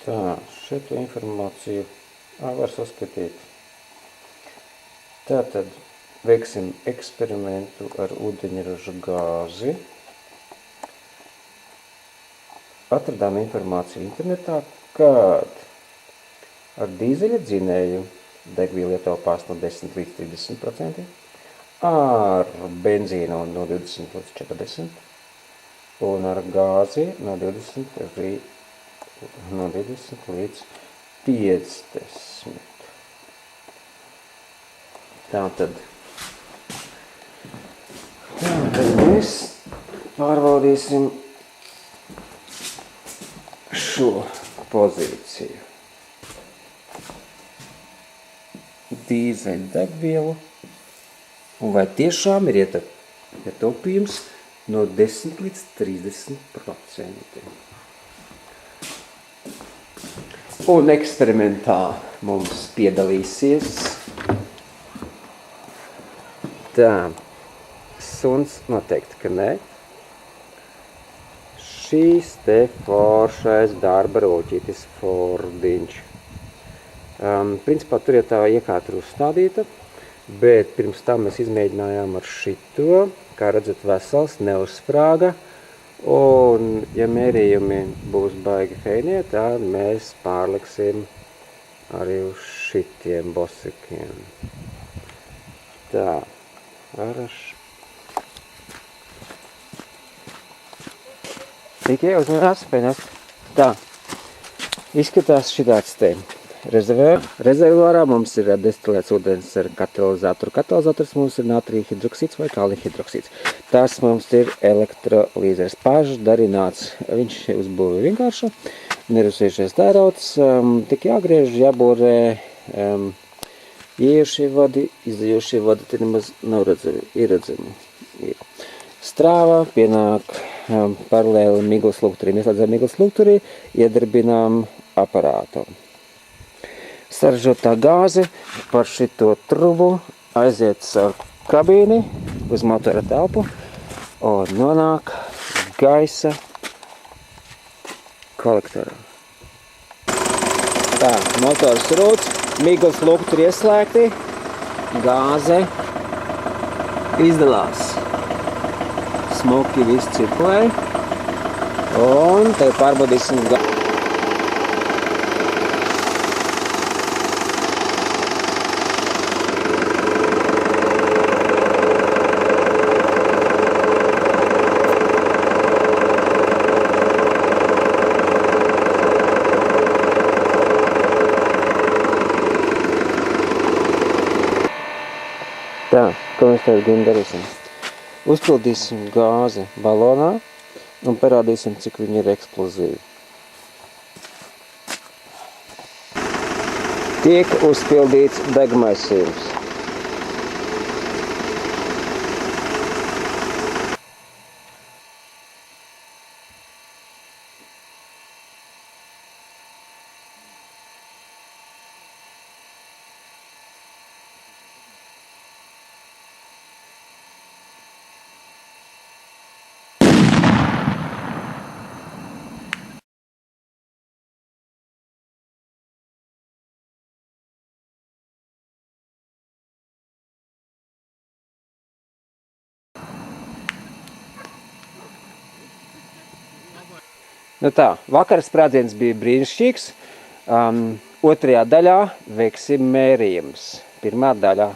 Tā, šito informāciju var saskatīt. Tātad veiksim eksperimentu ar ūdeņraža gāzi. Atradām informāciju internetā, kad ar dīzeļa dzinēju degvielu ietaupās no 10 līdz 30%, ar benzīnu no 20 līdz 40%, un ar gāzi no 20 līdz 50. Tātad mēs pārbaudīsim šo pozīciju. Dīzeļdegvielu, un vai tiešām ir ietaupījums no 10 līdz 30%. Un eksperimentā mums piedalīsies suns noteikti, ka nē. Šīs te foršais darba roķītis Fordiņš. Principā tur ir tā iekārta uzstādīta, bet pirms tam mēs izmēģinājām ar šito, kā redzat, vesels, neuzsprāga, un ja mērījumi būs baigi feinie, tad mēs pārliksim arī uz šitiem bosikiem. Tā, tikai uzmanās, pēnās. Tā, izskatās šitāds te. Rezervuārā mums ir destilēts ūdens ar katalizatoru. Katalizators mums ir natrija hidroksīds vai kālija hidroksīds. Tas mums ir elektrolīzers pašdarināts. Viņš uzbūve vienkārši, nerusījušies tērauts, tik jāgriež, jāborē, iejušie vadi, izdejošie vadi, te nemaz nav redzami. Strāvā pienāk paralēli miglas lukturī. Mēs slēdzam miglas lukturī, iedarbinām aparātu. Saražotā gāze par šito trubu aiziet caur kabīni uz motora telpu un nonāk gaisa kolektorā. Tā, motors rūc, miglas lukturi ieslēgti, gāze izdalās. Smuki viss cirkulē un tagad pārbaudīsim gāzi. Tā, ko mēs tagad darīsim? Uzpildīsim gāzi balonā un parādīsim, cik viņi ir eksplozīvi. Tiek uzpildīts degmaisījums. Nu tā, vakara sprādziens bija brīnišķīgs. Otrajā daļā veiksim mērījumus. Pirmā daļā